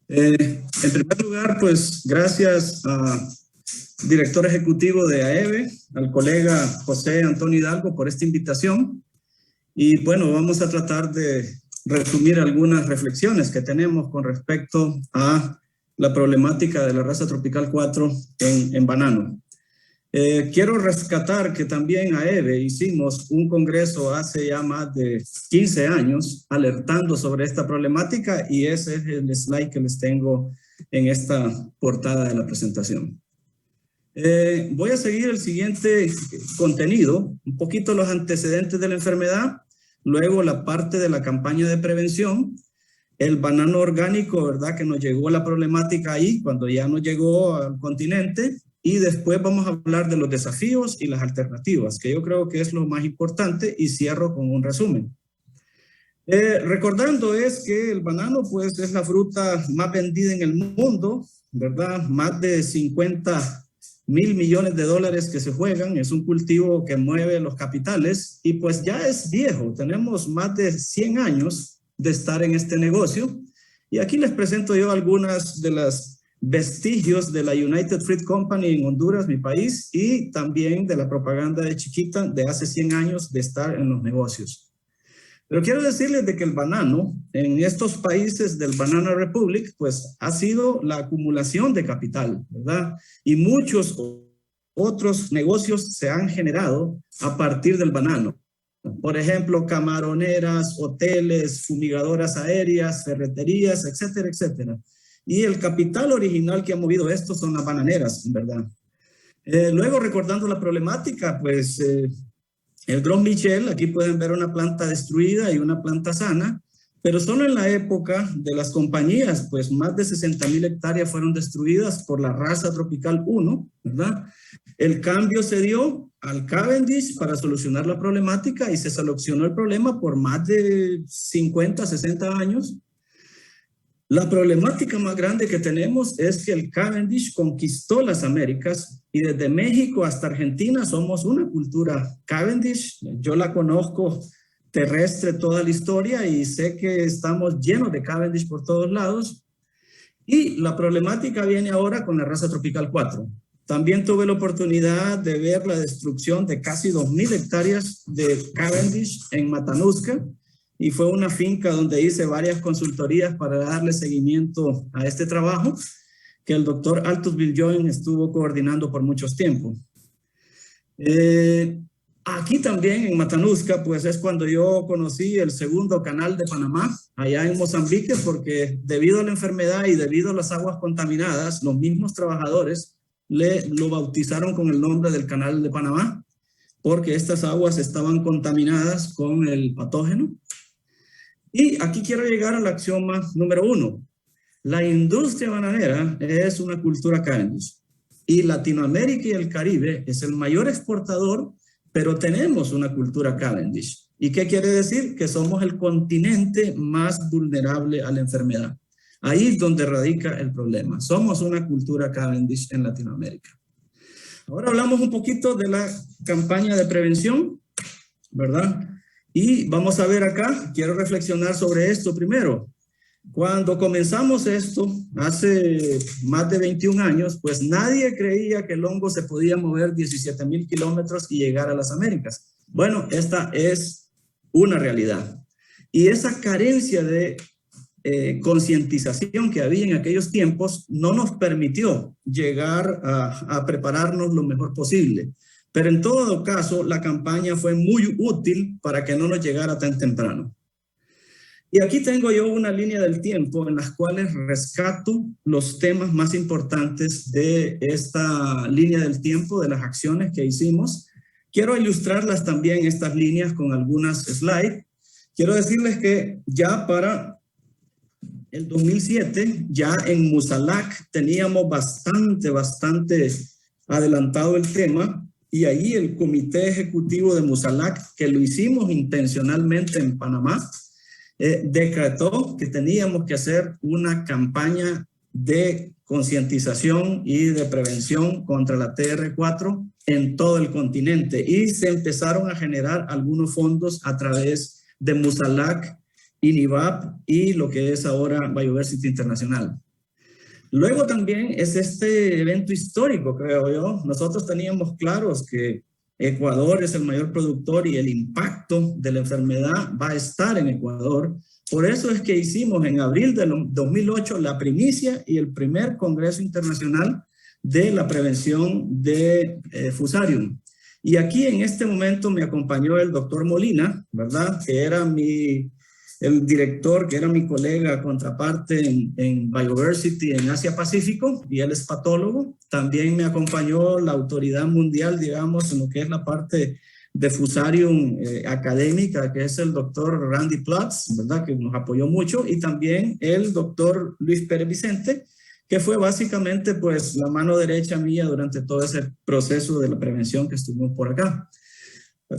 En primer lugar, pues gracias al director ejecutivo de AEBE, al colega José Antonio Hidalgo por esta invitación. Y bueno, vamos a tratar de resumir algunas reflexiones que tenemos con respecto a la problemática de la raza tropical 4 en banano. Quiero rescatar que también AEBE hicimos un congreso hace ya más de 15 años alertando sobre esta problemática, y ese es el slide que les tengo en esta portada de la presentación. Voy a seguir el siguiente contenido, un poquito los antecedentes de la enfermedad, luego la parte de la campaña de prevención, el banano orgánico, ¿verdad? Que nos llegó la problemática ahí cuando ya nos llegó al continente. Y después vamos a hablar de los desafíos y las alternativas, que yo creo que es lo más importante, y cierro con un resumen. Recordando es que el banano pues es la fruta más vendida en el mundo, ¿verdad? Más de 50.000 millones de dólares que se juegan, es un cultivo que mueve los capitales y pues ya es viejo, tenemos más de 100 años de estar en este negocio. Y aquí les presento yo algunas de las vestigios de la United Fruit Company en Honduras, mi país, y también de la propaganda de Chiquita de hace 100 años de estar en los negocios. Pero quiero decirles de que el banano en estos países del Banana Republic pues ha sido la acumulación de capital, ¿verdad? Y muchos otros negocios se han generado a partir del banano. Por ejemplo, camaroneras, hoteles, fumigadoras aéreas, ferreterías, etcétera, etcétera. Y el capital original que ha movido esto son las bananeras, ¿verdad? Luego, recordando la problemática, pues el Gros Michel, aquí pueden ver una planta destruida y una planta sana, pero solo en la época de las compañías, pues más de 60.000 hectáreas fueron destruidas por la raza tropical 1, ¿verdad? El cambio se dio al Cavendish para solucionar la problemática y se solucionó el problema por más de 50, 60 años. La problemática más grande que tenemos es que el Cavendish conquistó las Américas y desde México hasta Argentina somos una cultura Cavendish. Yo la conozco terrestre toda la historia y sé que estamos llenos de Cavendish por todos lados. Y la problemática viene ahora con la raza tropical 4. También tuve la oportunidad de ver la destrucción de casi 2.000 hectáreas de Cavendish en Matanuska. Y fue una finca donde hice varias consultorías para darle seguimiento a este trabajo que el doctor Altus Viljoen estuvo coordinando por muchos tiempos. Aquí también en Matanuska, pues es cuando yo conocí el segundo canal de Panamá, allá en Mozambique, porque debido a la enfermedad y debido a las aguas contaminadas, los mismos trabajadores lo bautizaron con el nombre del canal de Panamá, porque estas aguas estaban contaminadas con el patógeno. Y aquí quiero llegar al axioma número 1. La industria bananera es una cultura Cavendish y Latinoamérica y el Caribe es el mayor exportador, pero tenemos una cultura Cavendish. ¿Y qué quiere decir? Que somos el continente más vulnerable a la enfermedad. Ahí es donde radica el problema. Somos una cultura Cavendish en Latinoamérica. Ahora hablamos un poquito de la campaña de prevención, ¿verdad? Y vamos a ver acá, quiero reflexionar sobre esto primero. Cuando comenzamos esto, hace más de 21 años, pues nadie creía que el hongo se podía mover 17.000 kilómetros y llegar a las Américas. Bueno, esta es una realidad. Y esa carencia de concientización que había en aquellos tiempos no nos permitió llegar a prepararnos lo mejor posible. Pero en todo caso, la campaña fue muy útil para que no nos llegara tan temprano. Y aquí tengo yo una línea del tiempo en las cuales rescato los temas más importantes de esta línea del tiempo, de las acciones que hicimos. Quiero ilustrarlas también, estas líneas, con algunas slides. Quiero decirles que ya para el 2007, ya en Musalac teníamos bastante adelantado el tema. Y ahí el comité ejecutivo de Musalac, que lo hicimos intencionalmente en Panamá, decretó que teníamos que hacer una campaña de concientización y de prevención contra la TR4 en todo el continente. Y se empezaron a generar algunos fondos a través de Musalac, INIVAP y lo que es ahora Biodiversity Internacional. Luego también es este evento histórico, creo yo. Nosotros teníamos claros que Ecuador es el mayor productor y el impacto de la enfermedad va a estar en Ecuador. Por eso es que hicimos en abril del 2008 la primicia y el primer Congreso Internacional de la Prevención de Fusarium. Y aquí en este momento me acompañó el doctor Molina, ¿verdad? Que era el director, que era mi colega contraparte en Bioversity en Asia Pacífico, y él es patólogo. También me acompañó la autoridad mundial, digamos, en lo que es la parte de Fusarium académica, que es el doctor Randy Platz, ¿verdad? Que nos apoyó mucho, y también el doctor Luis Pérez Vicente, que fue básicamente pues la mano derecha mía durante todo ese proceso de la prevención que estuvimos por acá.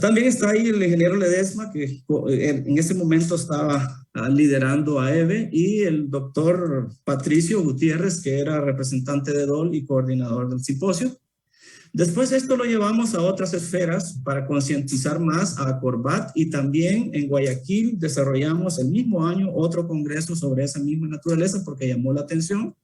También está ahí el ingeniero Ledesma, que en ese momento estaba liderando a EVE, y el doctor Patricio Gutiérrez, que era representante de DOL y coordinador del simposio. Después esto lo llevamos a otras esferas para concientizar más a Corbat, y también en Guayaquil desarrollamos el mismo año otro congreso sobre esa misma naturaleza porque llamó la atención.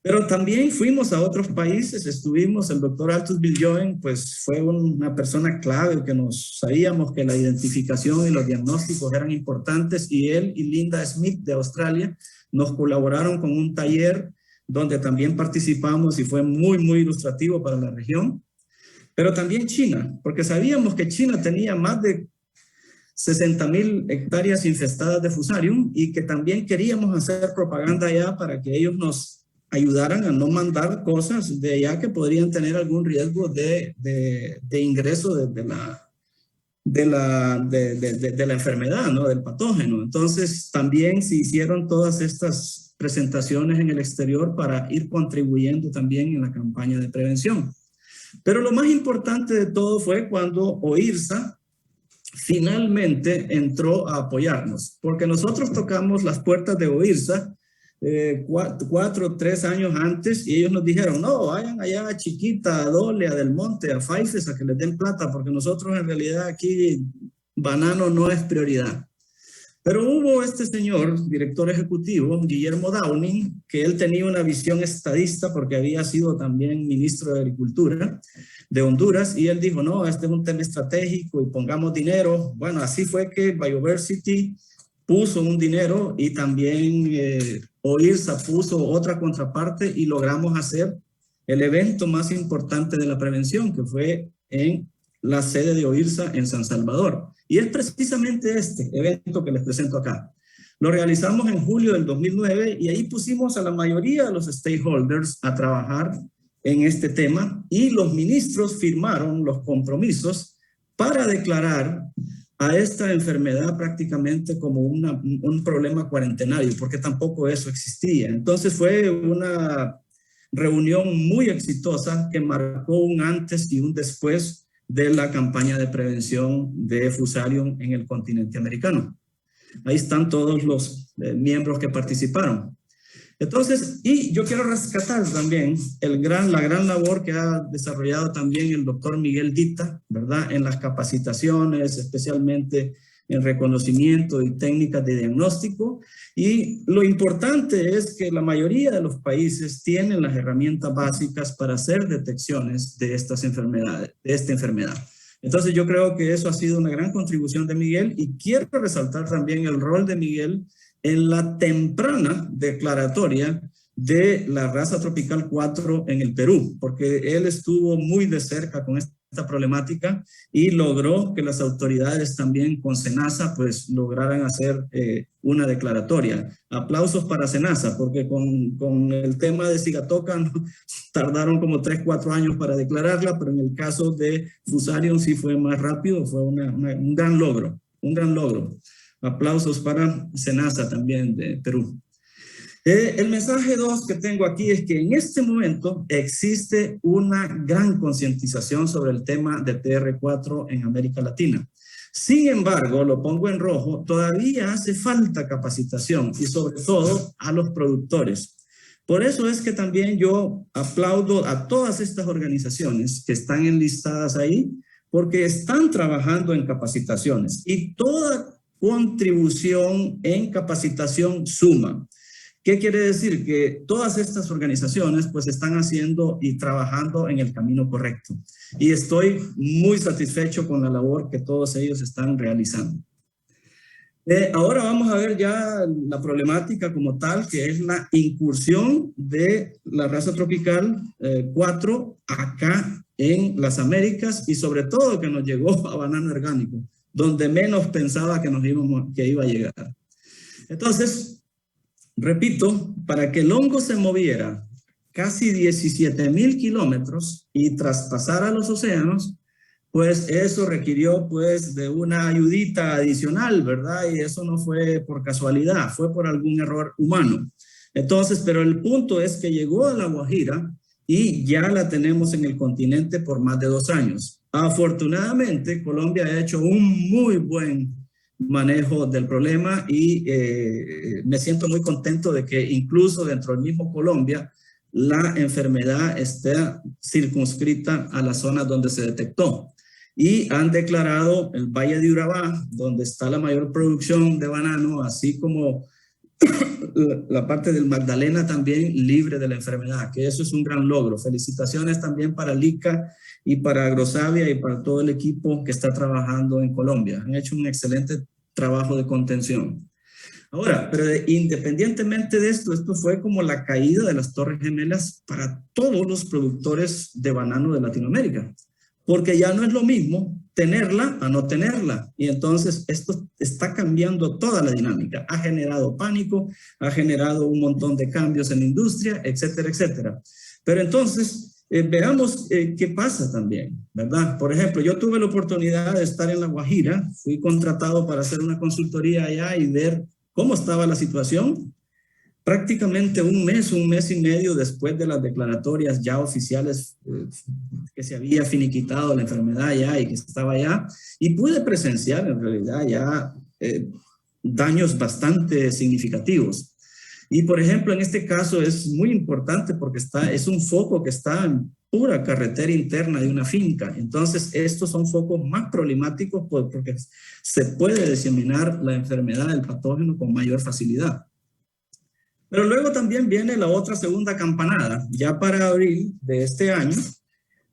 Pero también fuimos a otros países, estuvimos, el doctor Altus Viljoen, pues fue una persona clave que nos sabíamos que la identificación y los diagnósticos eran importantes, y él y Linda Smith de Australia nos colaboraron con un taller donde también participamos y fue muy, muy ilustrativo para la región. Pero también China, porque sabíamos que China tenía más de 60,000 hectáreas infestadas de Fusarium y que también queríamos hacer propaganda allá para que ellos nos ayudaran a no mandar cosas de allá que podrían tener algún riesgo de ingreso de la enfermedad, ¿no? Del patógeno. Entonces también se hicieron todas estas presentaciones en el exterior para ir contribuyendo también en la campaña de prevención. Pero lo más importante de todo fue cuando OIRSA finalmente entró a apoyarnos, porque nosotros tocamos las puertas de OIRSA 4 o 3 años antes, y ellos nos dijeron, no, vayan allá a Chiquita, a Dole, a Del Monte, a Faifes, a que les den plata, porque nosotros en realidad aquí banano no es prioridad. Pero hubo este señor, director ejecutivo, Guillermo Downing, que él tenía una visión estadista porque había sido también ministro de Agricultura de Honduras, y él dijo, no, este es un tema estratégico y pongamos dinero. Bueno, así fue que Bioversity puso un dinero, y también OIRSA puso otra contraparte, y logramos hacer el evento más importante de la prevención, que fue en la sede de OIRSA en San Salvador. Y es precisamente este evento que les presento acá. Lo realizamos en julio del 2009, y ahí pusimos a la mayoría de los stakeholders a trabajar en este tema, y los ministros firmaron los compromisos para declarar a esta enfermedad prácticamente como un problema cuarentenario, porque tampoco eso existía. Entonces fue una reunión muy exitosa que marcó un antes y un después de la campaña de prevención de Fusarium en el continente americano. Ahí están todos los miembros que participaron. Entonces, y yo quiero rescatar también la gran labor que ha desarrollado también el doctor Miguel Dita, ¿verdad? En las capacitaciones, especialmente en reconocimiento y técnicas de diagnóstico. Y lo importante es que la mayoría de los países tienen las herramientas básicas para hacer detecciones de estas enfermedades, de esta enfermedad. Entonces, yo creo que eso ha sido una gran contribución de Miguel, y quiero resaltar también el rol de Miguel en la temprana declaratoria de la raza tropical 4 en el Perú, porque él estuvo muy de cerca con esta problemática y logró que las autoridades también con SENASA pues lograran hacer una declaratoria. Aplausos para SENASA, porque con el tema de Sigatoka tardaron como 3-4 años para declararla, pero en el caso de Fusarium sí fue más rápido, fue un gran logro, un gran logro. Aplausos para SENASA también de Perú. El mensaje 2 que tengo aquí es que en este momento existe una gran concientización sobre el tema de TR4 en América Latina. Sin embargo, lo pongo en rojo, todavía hace falta capacitación, y sobre todo a los productores. Por eso es que también yo aplaudo a todas estas organizaciones que están enlistadas ahí, porque están trabajando en capacitaciones, y toda contribución en capacitación suma. ¿Qué quiere decir? Que todas estas organizaciones pues están haciendo y trabajando en el camino correcto. Y estoy muy satisfecho con la labor que todos ellos están realizando. Ahora vamos a ver ya la problemática como tal, que es la incursión de la raza tropical 4 acá en las Américas y sobre todo que nos llegó a banano orgánico, donde menos pensaba que iba a llegar. Entonces, repito, para que el hongo se moviera casi 17,000 kilómetros y traspasara los océanos, pues eso requirió pues de una ayudita adicional, ¿verdad? Y eso no fue por casualidad, fue por algún error humano. Entonces, pero el punto es que llegó a La Guajira y ya la tenemos en el continente por más de 2 años. Afortunadamente, Colombia ha hecho un muy buen manejo del problema y me siento muy contento de que incluso dentro del mismo Colombia la enfermedad está circunscrita a la zona donde se detectó. Y han declarado el Valle de Urabá, donde está la mayor producción de banano, así como la parte del Magdalena también libre de la enfermedad, que eso es un gran logro. Felicitaciones también para LICA y para Agrosavia y para todo el equipo que está trabajando en Colombia. Han hecho un excelente trabajo de contención. Ahora, pero independientemente de esto, esto fue como la caída de las Torres Gemelas para todos los productores de banano de Latinoamérica. Porque ya no es lo mismo tenerla a no tenerla. Y entonces esto está cambiando toda la dinámica. Ha generado pánico, ha generado un montón de cambios en la industria, etcétera, etcétera. Pero entonces, veamos qué pasa también, ¿verdad? Por ejemplo, yo tuve la oportunidad de estar en La Guajira, fui contratado para hacer una consultoría allá y ver cómo estaba la situación. Prácticamente un mes y medio después de las declaratorias ya oficiales que se había finiquitado la enfermedad ya y que estaba ya, y pude presenciar en realidad ya daños bastante significativos. Y por ejemplo, en este caso es muy importante porque es un foco que está en pura carretera interna de una finca. Entonces, estos son focos más problemáticos porque se puede diseminar la enfermedad del patógeno con mayor facilidad. Pero luego también viene la otra segunda campanada. Ya para abril de este año,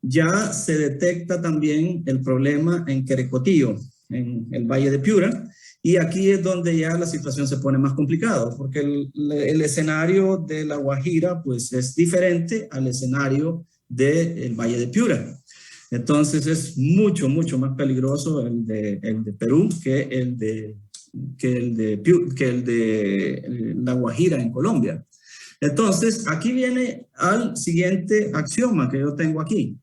ya se detecta también el problema en Querecotío, en el Valle de Piura. Y aquí es donde ya la situación se pone más complicada, porque el escenario de La Guajira pues, es diferente al escenario del Valle de Piura. Entonces es mucho más peligroso el de Perú que el de La Guajira en Colombia. Entonces, aquí viene al siguiente axioma que yo tengo aquí.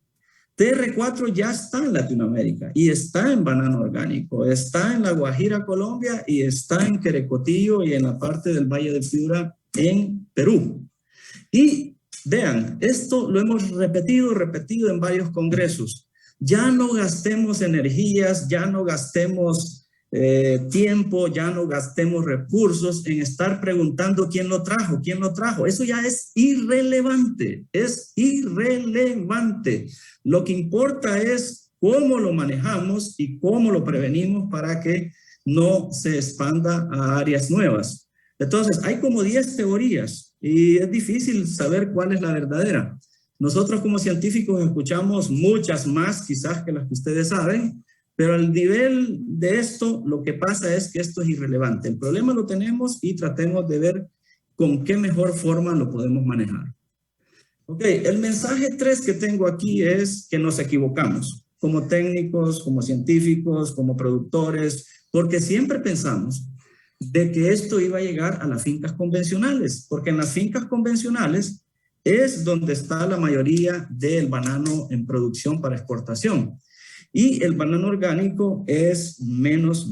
TR4 ya está en Latinoamérica y está en banano orgánico, está en La Guajira, Colombia, y está en Querecotillo y en la parte del Valle de Piura en Perú. Y vean, esto lo hemos repetido en varios congresos. Ya no gastemos energías, ya no gastemos tiempo, ya no gastemos recursos en estar preguntando quién lo trajo. Eso ya es irrelevante, Lo que importa es cómo lo manejamos y cómo lo prevenimos para que no se expanda a áreas nuevas. Entonces, hay como 10 teorías y es difícil saber cuál es la verdadera. Nosotros como científicos escuchamos muchas más quizás que las que ustedes saben, pero al nivel de esto, lo que pasa es que esto es irrelevante. El problema lo tenemos y tratemos de ver con qué mejor forma lo podemos manejar. Ok, el mensaje 3 que tengo aquí es que nos equivocamos, como técnicos, como científicos, como productores, porque siempre pensamos de que esto iba a llegar a las fincas convencionales, porque en las fincas convencionales es donde está la mayoría del banano en producción para exportación. Y el banano orgánico es menos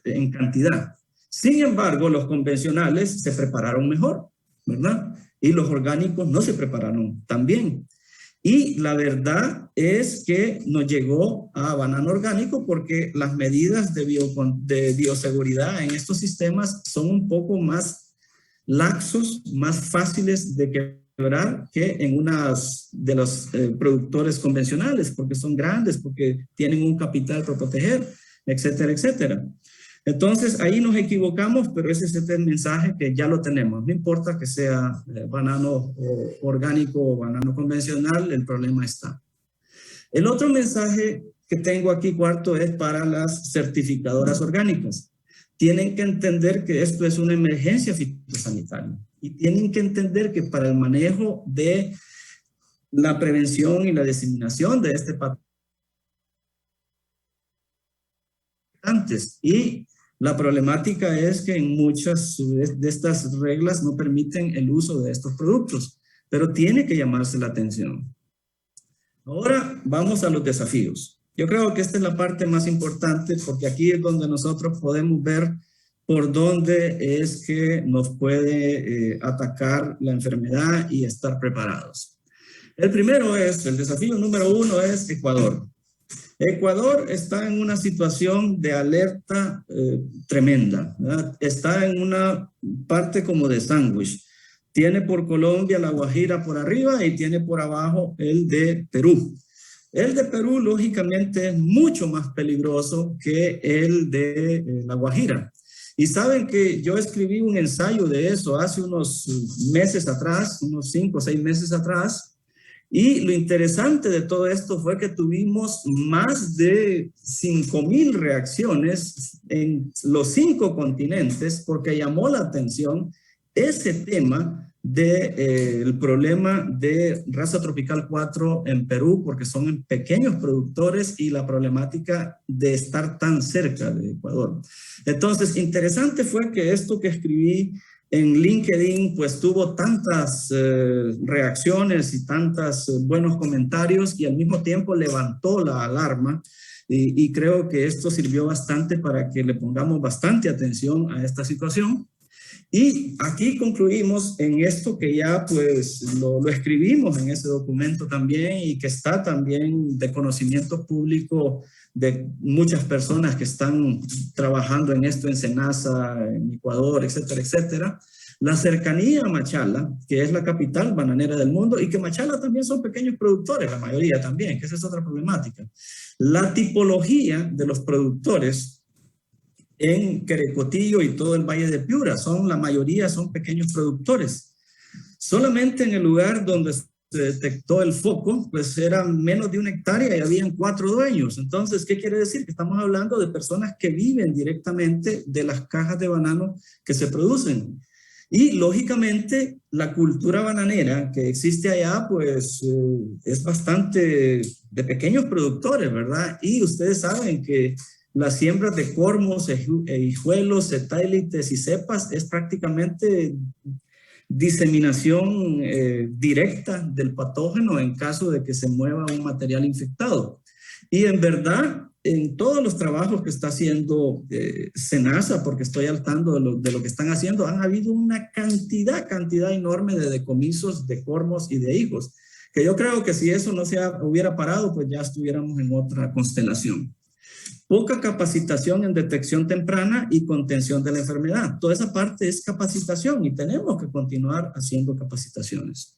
en cantidad. Sin embargo, los convencionales se prepararon mejor, ¿verdad? Y los orgánicos no se prepararon tan bien. Y la verdad es que nos llegó a banano orgánico porque las medidas de bioseguridad en estos sistemas son un poco más laxos, más fáciles de quebrar que en unas de los productores convencionales, porque son grandes, porque tienen un capital para proteger, etcétera, etcétera. Entonces, ahí nos equivocamos, pero ese es el mensaje que ya lo tenemos. No importa que sea banano orgánico o banano convencional, el problema está. El otro mensaje que tengo aquí, cuarto, es para las certificadoras orgánicas. Tienen que entender que esto es una emergencia fitosanitaria y tienen que entender que para el manejo de la prevención y la diseminación de este patógeno y la problemática es que en muchas de estas reglas no permiten el uso de estos productos, pero tiene que llamarse la atención. Ahora vamos a los desafíos. Yo creo que esta es la parte más importante porque aquí es donde nosotros podemos ver por dónde es que nos puede atacar la enfermedad y estar preparados. El primero es, el desafío número 1 es Ecuador. Ecuador está en una situación de alerta tremenda, ¿verdad? Está en una parte como de sándwich. Tiene por Colombia la Guajira por arriba y tiene por abajo el de Perú. El de Perú, lógicamente, es mucho más peligroso que el de la Guajira. Y saben que yo escribí un ensayo de eso hace unos meses atrás, unos 5 o 6 meses atrás. Y lo interesante de todo esto fue que tuvimos más de 5,000 reacciones en los 5 continentes porque llamó la atención ese tema del problema de raza tropical 4 en Perú, porque son pequeños productores y la problemática de estar tan cerca de Ecuador. Entonces, interesante fue que esto que escribí en LinkedIn pues tuvo tantas reacciones y tantos buenos comentarios y al mismo tiempo levantó la alarma y creo que esto sirvió bastante para que le pongamos bastante atención a esta situación. Y aquí concluimos en esto que ya pues lo escribimos en ese documento también y que está también de conocimiento público de muchas personas que están trabajando en esto en Senasa, en Ecuador, etcétera, etcétera. La cercanía a Machala, que es la capital bananera del mundo, y que Machala también son pequeños productores, la mayoría también, que esa es otra problemática. La tipología de los productores en Querecotillo y todo el Valle de Piura, la mayoría son pequeños productores. Solamente en el lugar donde se detectó el foco, pues era menos de 1 hectárea y habían 4 dueños. Entonces, ¿qué quiere decir? Que estamos hablando de personas que viven directamente de las cajas de banano que se producen. Y lógicamente la cultura bananera que existe allá pues es bastante de pequeños productores, ¿verdad? Y ustedes saben que las siembras de cormos, hijuelos, satélites y cepas es prácticamente diseminación directa del patógeno en caso de que se mueva un material infectado. Y en verdad, en todos los trabajos que está haciendo Senasa, porque estoy al tanto de lo que están haciendo, han habido una cantidad enorme de decomisos de cormos y de higos, que yo creo que si eso no se hubiera parado, pues ya estuviéramos en otra constelación. Poca capacitación en detección temprana y contención de la enfermedad. Toda esa parte es capacitación y tenemos que continuar haciendo capacitaciones.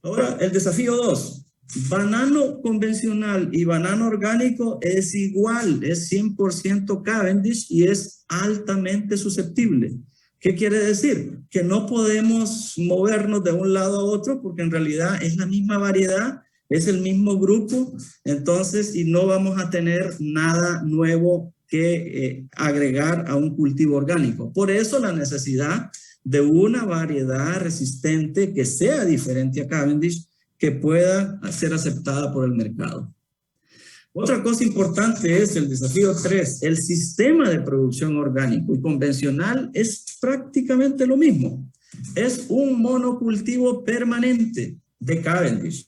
Ahora, el desafío 2. Banano convencional y banano orgánico es igual, es 100% Cavendish y es altamente susceptible. ¿Qué quiere decir? Que no podemos movernos de un lado a otro porque en realidad es la misma variedad, es el mismo grupo, entonces, y no vamos a tener nada nuevo que agregar a un cultivo orgánico. Por eso la necesidad de una variedad resistente que sea diferente a Cavendish, que pueda ser aceptada por el mercado. Otra cosa importante es el desafío 3. El sistema de producción orgánico y convencional es prácticamente lo mismo. Es un monocultivo permanente de Cavendish.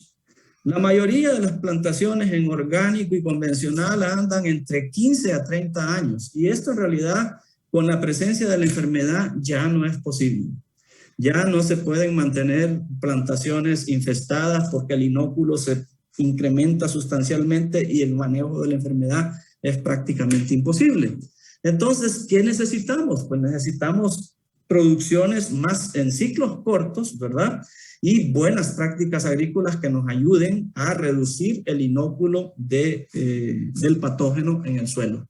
La mayoría de las plantaciones en orgánico y convencional andan entre 15 a 30 años y esto en realidad con la presencia de la enfermedad ya no es posible. Ya no se pueden mantener plantaciones infestadas porque el inóculo se incrementa sustancialmente y el manejo de la enfermedad es prácticamente imposible. Entonces, ¿qué necesitamos? Pues necesitamos producciones más en ciclos cortos, ¿verdad? Y buenas prácticas agrícolas que nos ayuden a reducir el inóculo del patógeno en el suelo.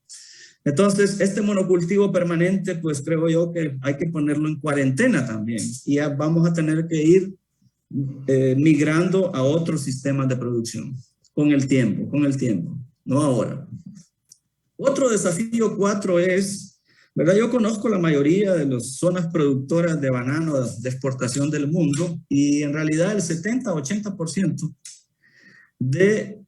Entonces, este monocultivo permanente, pues creo yo que hay que ponerlo en cuarentena también. Y ya vamos a tener que ir migrando a otros sistemas de producción con el tiempo, no ahora. Otro desafío 4 es, ¿verdad? Yo conozco la mayoría de las zonas productoras de banano de exportación del mundo y en realidad el 70-80% de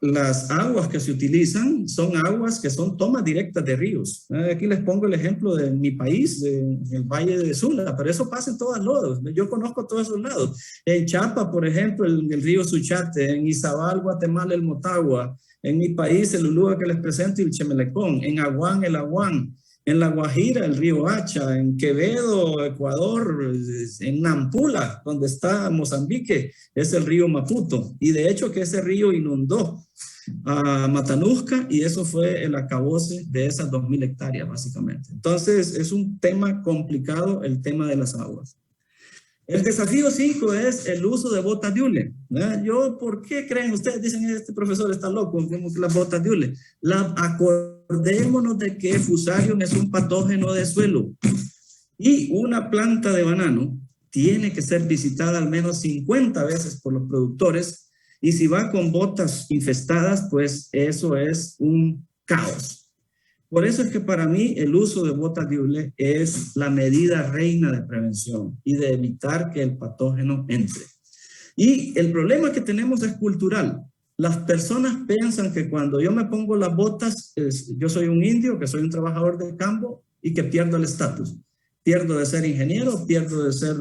las aguas que se utilizan son aguas que son tomas directas de ríos. Aquí les pongo el ejemplo de mi país, el Valle de Sula, pero eso pasa en todos lados. Yo conozco todos esos lados. En Chiapas, por ejemplo, el río Suchate, en Izabal, Guatemala, el Motagua, en mi país, el Ulúa que les presento y el Chemelecón, en Aguán, el Aguán, en La Guajira, el río Hacha, en Quevedo, Ecuador, en Nampula, donde está Mozambique, es el río Maputo. Y de hecho que ese río inundó a Matanuska y eso fue el acabose de esas 2.000 hectáreas básicamente. Entonces es un tema complicado el tema de las aguas. El desafío 5 es el uso de botas de hule. ¿Por qué creen ustedes? Dicen, este profesor está loco, como que las botas de hule. Acordémonos de que Fusarium es un patógeno de suelo y una planta de banano tiene que ser visitada al menos 50 veces por los productores y si va con botas infestadas, pues eso es un caos. Por eso es que para mí el uso de botas de hule es la medida reina de prevención y de evitar que el patógeno entre. Y el problema que tenemos es cultural. Las personas piensan que cuando yo me pongo las botas, yo soy un indio, que soy un trabajador de campo y que pierdo el estatus. Pierdo de ser ingeniero, pierdo de ser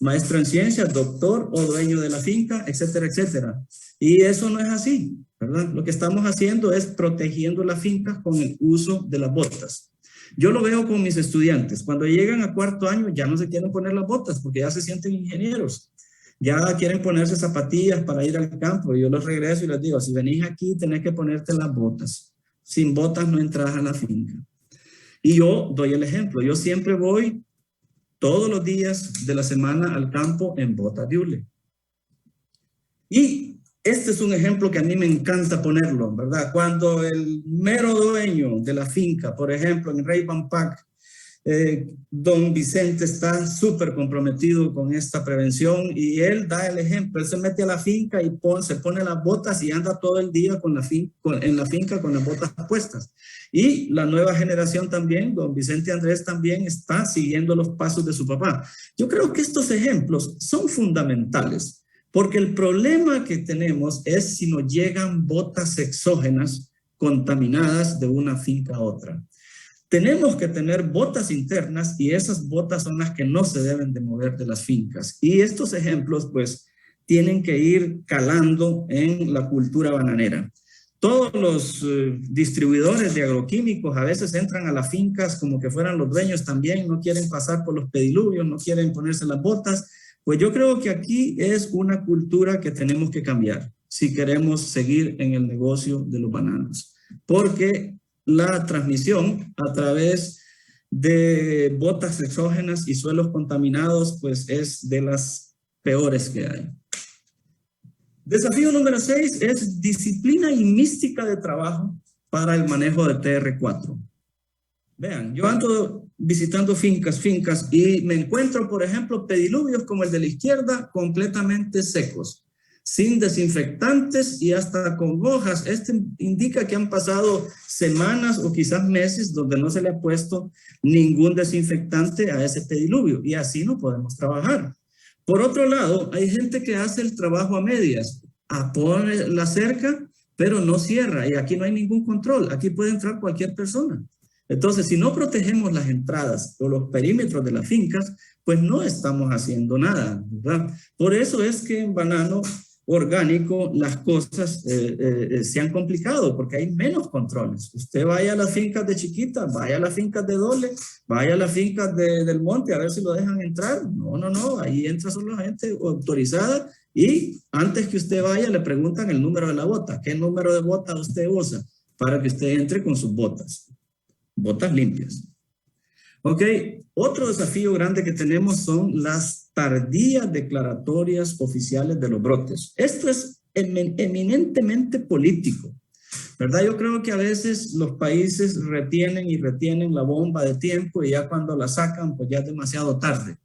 maestro en ciencias, doctor o dueño de la finca, etcétera, etcétera. Y eso no es así, ¿verdad? Lo que estamos haciendo es protegiendo las fincas con el uso de las botas. Yo lo veo con mis estudiantes. Cuando llegan a cuarto año ya no se quieren poner las botas porque ya se sienten ingenieros. Ya quieren ponerse zapatillas para ir al campo. Yo los regreso y les digo, si venís aquí tenés que ponerte las botas. Sin botas no entras a la finca. Y yo doy el ejemplo. Yo siempre voy todos los días de la semana al campo en botas de hule. Y este es un ejemplo que a mí me encanta ponerlo, ¿verdad? Cuando el mero dueño de la finca, por ejemplo, en Rey Pampac, don Vicente está súper comprometido con esta prevención y él da el ejemplo. Él se mete a la finca y se pone las botas y anda todo el día en la finca con las botas puestas. Y la nueva generación también, don Vicente Andrés también está siguiendo los pasos de su papá. Yo creo que estos ejemplos son fundamentales. Porque el problema que tenemos es si nos llegan botas exógenas contaminadas de una finca a otra. Tenemos que tener botas internas y esas botas son las que no se deben de mover de las fincas. Y estos ejemplos pues tienen que ir calando en la cultura bananera. Todos los distribuidores de agroquímicos a veces entran a las fincas como que fueran los dueños también, no quieren pasar por los pediluvios, no quieren ponerse las botas. Pues yo creo que aquí es una cultura que tenemos que cambiar si queremos seguir en el negocio de los bananos. Porque la transmisión a través de botas exógenas y suelos contaminados pues es de las peores que hay. Desafío número 6 es disciplina y mística de trabajo para el manejo de TR4. Vean, yo ando visitando fincas y me encuentro, por ejemplo, pediluvios como el de la izquierda completamente secos, sin desinfectantes y hasta con hojas. Este indica que han pasado semanas o quizás meses donde no se le ha puesto ningún desinfectante a ese pediluvio y así no podemos trabajar. Por otro lado, hay gente que hace el trabajo a medias, pone la cerca, pero no cierra y aquí no hay ningún control, aquí puede entrar cualquier persona. Entonces, si no protegemos las entradas o los perímetros de las fincas, pues no estamos haciendo nada, ¿verdad? Por eso es que en banano orgánico las cosas se han complicado, porque hay menos controles. Usted vaya a las fincas de Chiquita, vaya a las fincas de Dole, vaya a las fincas del Monte, a ver si lo dejan entrar. No, ahí entra solo gente autorizada y antes que usted vaya le preguntan el número de la bota. ¿Qué número de bota usted usa? Para que usted entre con sus botas. Botas limpias. Ok, otro desafío grande que tenemos son las tardías declaratorias oficiales de los brotes. Esto es eminentemente político, ¿verdad? Yo creo que a veces los países retienen y retienen la bomba de tiempo y ya cuando la sacan, pues ya es demasiado tarde.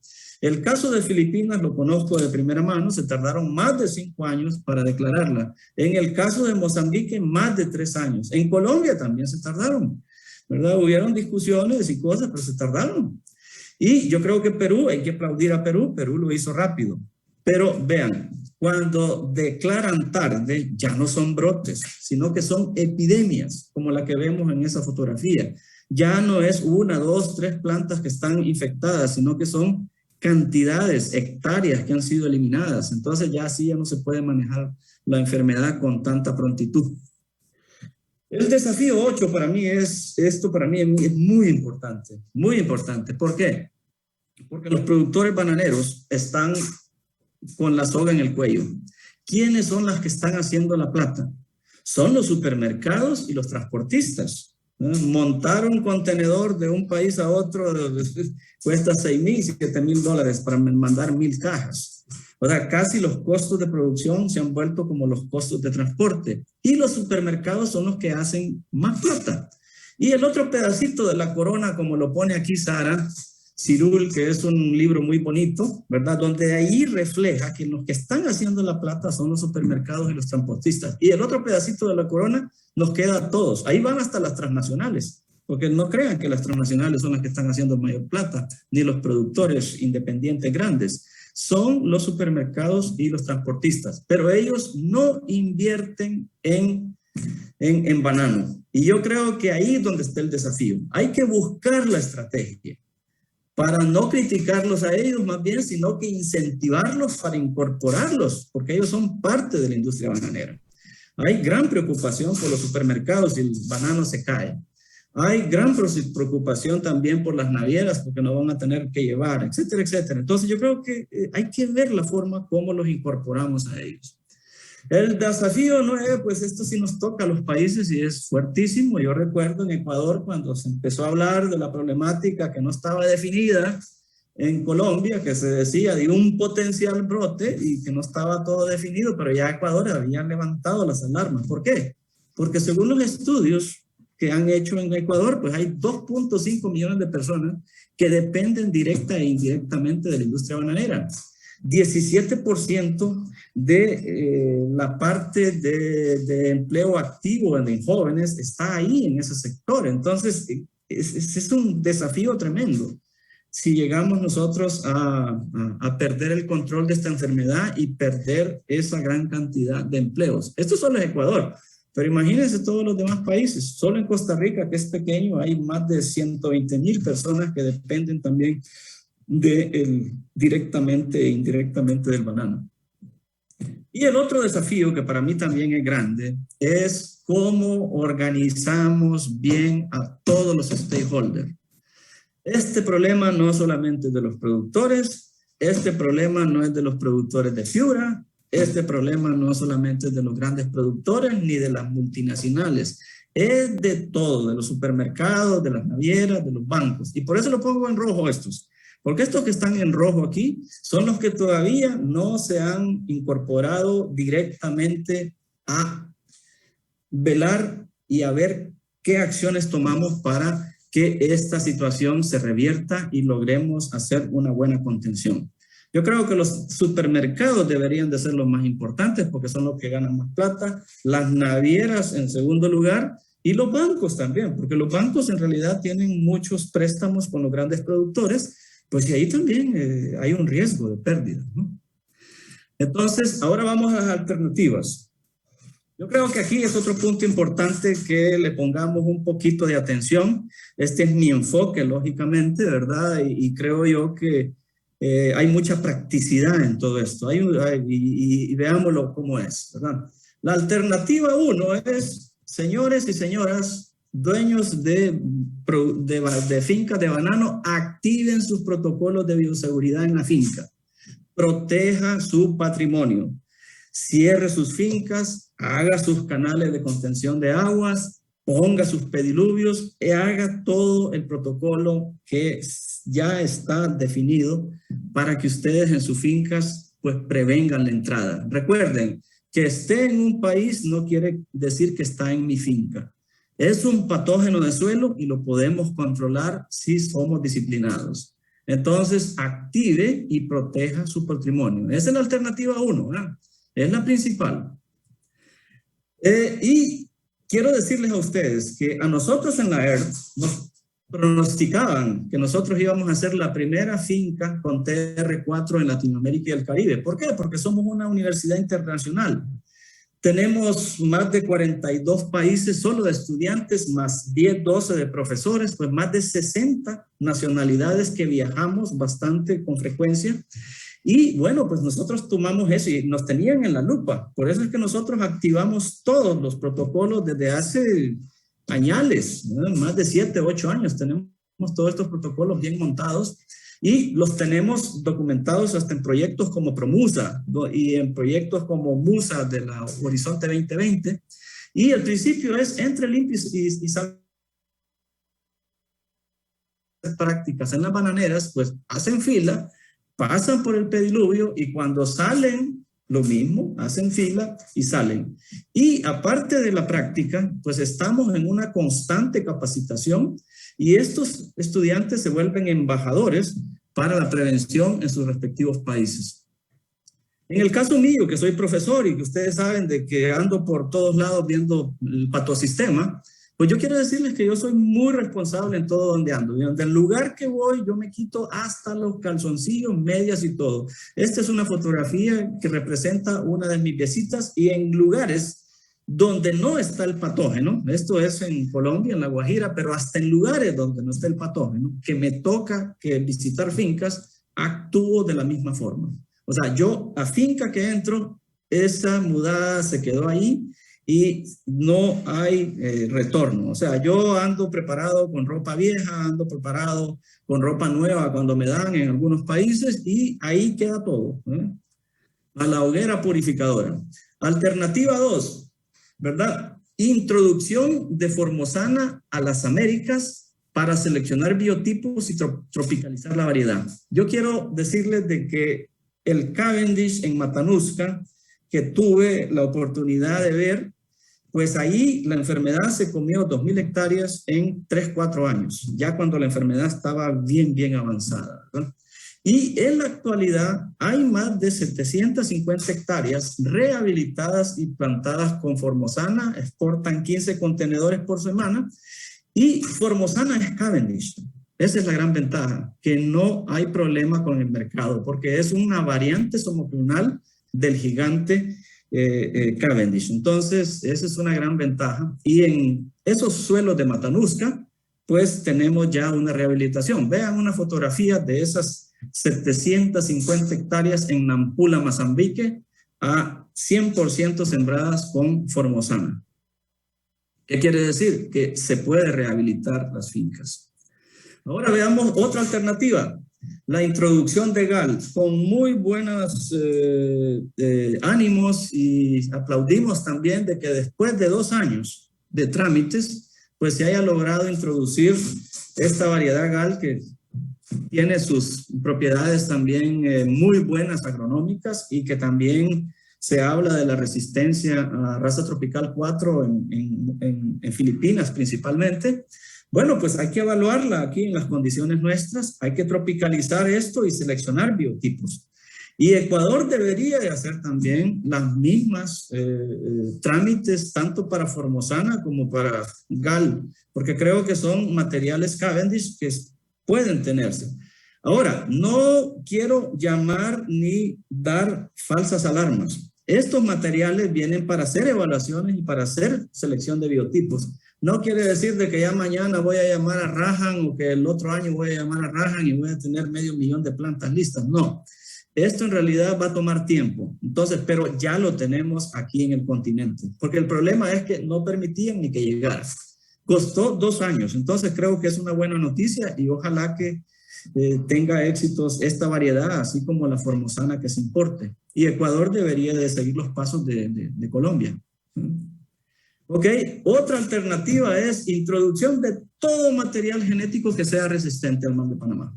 El caso de Filipinas lo conozco de primera mano, se tardaron más de 5 años para declararla. En el caso de Mozambique, más de 3 años. En Colombia también se tardaron, ¿verdad? Hubieron discusiones y cosas, pero se tardaron. Y yo creo que Perú, hay que aplaudir a Perú, Perú lo hizo rápido. Pero vean, cuando declaran tarde, ya no son brotes, sino que son epidemias, como la que vemos en esa fotografía. Ya no es 1, 2, 3 plantas que están infectadas, sino que son cantidades, hectáreas que han sido eliminadas. Entonces ya así ya no se puede manejar la enfermedad con tanta prontitud. El desafío 8 para mí es muy importante, muy importante. ¿Por qué? Porque los productores bananeros están con la soga en el cuello. ¿Quiénes son las que están haciendo la plata? Son los supermercados y los transportistas. Montar un contenedor de un país a otro cuesta $6,000, $7,000 para mandar 1,000 cajas. O sea, casi los costos de producción se han vuelto como los costos de transporte. Y los supermercados son los que hacen más plata. Y el otro pedacito de la corona, como lo pone aquí Sara Cirul, que es un libro muy bonito, ¿verdad? Donde ahí refleja que los que están haciendo la plata son los supermercados y los transportistas. Y el otro pedacito de la corona nos queda a todos. Ahí van hasta las transnacionales, porque no crean que las transnacionales son las que están haciendo mayor plata, ni los productores independientes grandes. Son los supermercados y los transportistas, pero ellos no invierten en banano. Y yo creo que ahí es donde está el desafío. Hay que buscar la estrategia para no criticarlos a ellos más bien, sino que incentivarlos para incorporarlos, porque ellos son parte de la industria bananera. Hay gran preocupación por los supermercados y el banano se cae. Hay gran preocupación también por las navieras, porque no van a tener que llevar, etcétera, etcétera. Entonces yo creo que hay que ver la forma como los incorporamos a ellos. El desafío 9, pues esto sí nos toca a los países y es fuertísimo. Yo recuerdo en Ecuador cuando se empezó a hablar de la problemática que no estaba definida en Colombia, que se decía de un potencial brote y que no estaba todo definido, pero ya Ecuador había levantado las alarmas. ¿Por qué? Porque según los estudios que han hecho en Ecuador, pues hay 2.5 millones de personas que dependen directa e indirectamente de la industria bananera. 17% de la parte de empleo activo en jóvenes está ahí en ese sector. Entonces, es un desafío tremendo si llegamos nosotros a perder el control de esta enfermedad y perder esa gran cantidad de empleos. Esto solo es Ecuador, pero imagínense todos los demás países. Solo en Costa Rica, que es pequeño, hay más de 120,000 personas que dependen también directamente e indirectamente del banano. Y el otro desafío que para mí también es grande es cómo organizamos bien a todos los stakeholders. Este problema no solamente es de los productores, este problema no es de los productores de fibra, este problema no solamente es de los grandes productores ni de las multinacionales, es de todo, de los supermercados, de las navieras, de los bancos. Y por eso lo pongo en rojo estos. Porque estos que están en rojo aquí son los que todavía no se han incorporado directamente a velar y a ver qué acciones tomamos para que esta situación se revierta y logremos hacer una buena contención. Yo creo que los supermercados deberían de ser los más importantes porque son los que ganan más plata, las navieras en segundo lugar y los bancos también, porque los bancos en realidad tienen muchos préstamos con los grandes productores, pues y ahí también hay un riesgo de pérdida, ¿no? Entonces, ahora vamos a las alternativas. Yo creo que aquí es otro punto importante que le pongamos un poquito de atención. Este es mi enfoque, lógicamente, ¿verdad? Y creo yo que hay mucha practicidad en todo esto. Y veámoslo cómo es, ¿verdad? La alternativa 1 es, señores y señoras, dueños de fincas de banano, activen sus protocolos de bioseguridad en la finca. Proteja su patrimonio. Cierre sus fincas, haga sus canales de contención de aguas, ponga sus pediluvios y haga todo el protocolo que ya está definido para que ustedes en sus fincas pues prevengan la entrada. Recuerden, Que esté en un país no quiere decir que está en mi finca. Es un patógeno de suelo y lo podemos controlar si somos disciplinados. Entonces, active y proteja su patrimonio. Esa es la alternativa 1, ¿eh? Es la principal. Y quiero decirles a ustedes que a nosotros en la ERT nos pronosticaban que nosotros íbamos a ser la primera finca con TR4 en Latinoamérica y el Caribe. ¿Por qué? Porque somos una universidad internacional. Tenemos más de 42 países solo de estudiantes, más 10, 12 de profesores, pues más de 60 nacionalidades que viajamos bastante con frecuencia. Y bueno, pues nosotros tomamos eso y nos tenían en la lupa. Por eso es que nosotros activamos todos los protocolos desde hace añales, ¿no? Más de 7, 8 años tenemos todos estos protocolos bien montados. Y los tenemos documentados hasta en proyectos como ProMusa y en proyectos como MUSA de la Horizonte 2020. Y el principio es entre limpios y prácticas en las bananeras, pues hacen fila, pasan por el pediluvio y cuando salen, lo mismo, hacen fila y salen. Y aparte de la práctica, pues estamos en una constante capacitación y estos estudiantes se vuelven embajadores para la prevención en sus respectivos países. En el caso mío, que soy profesor y que ustedes saben de que ando por todos lados viendo el patosistema, pues yo quiero decirles que yo soy muy responsable en todo donde ando. Del lugar que voy, yo me quito hasta los calzoncillos, medias y todo. Esta es una fotografía que representa una de mis visitas y en lugares donde no está el patógeno, esto es en Colombia, en La Guajira, pero hasta en lugares donde no está el patógeno, que me toca que visitar fincas, actúo de la misma forma. O sea, yo a finca que entro, esa mudada se quedó ahí y no hay retorno. O sea, yo ando preparado con ropa vieja, ando preparado con ropa nueva cuando me dan en algunos países y ahí queda todo, ¿eh? A la hoguera purificadora. Alternativa 2. ¿Verdad? Introducción de Formosana a las Américas para seleccionar biotipos y tropicalizar la variedad. Yo quiero decirles de que el Cavendish en Matanuska, que tuve la oportunidad de ver, pues ahí la enfermedad se comió 2.000 hectáreas en 3, 4 años, ya cuando la enfermedad estaba bien avanzada, ¿verdad? Y en la actualidad hay más de 750 hectáreas rehabilitadas y plantadas con Formosana, exportan 15 contenedores por semana y Formosana es Cavendish. Esa es la gran ventaja, que no hay problema con el mercado porque es una variante somoclonal del gigante Cavendish. Entonces, esa es una gran ventaja. Y en esos suelos de Matanuska, pues tenemos ya una rehabilitación. Vean una fotografía de esas 750 hectáreas en Nampula, Mozambique, a 100% sembradas con Formosana. ¿Qué quiere decir? Que se puede rehabilitar las fincas. Ahora veamos otra alternativa, la introducción de GAL, con muy buenos ánimos y aplaudimos también de que después de 2 años de trámites, pues se haya logrado introducir esta variedad GAL que tiene sus propiedades también muy buenas agronómicas y que también se habla de la resistencia a raza tropical 4 en Filipinas principalmente. Bueno, pues hay que evaluarla aquí en las condiciones nuestras, hay que tropicalizar esto y seleccionar biotipos. Y Ecuador debería de hacer también las mismas trámites tanto para Formosana como para GAL, porque creo que son materiales Cavendish que pueden tenerse. Ahora, no quiero llamar ni dar falsas alarmas. Estos materiales vienen para hacer evaluaciones y para hacer selección de biotipos. No quiere decir de que ya mañana voy a llamar a Rahan o que el otro año voy a llamar a Rahan y voy a tener 500,000 de plantas listas. No, esto en realidad va a tomar tiempo. Entonces, pero ya lo tenemos aquí en el continente. Porque el problema es que no permitían ni que llegara. Costó 2 años, entonces creo que es una buena noticia y ojalá que tenga éxitos esta variedad, así como la Formosana que se importe. Y Ecuador debería de seguir los pasos de Colombia. Ok, otra alternativa es introducción de todo material genético que sea resistente al mal de Panamá.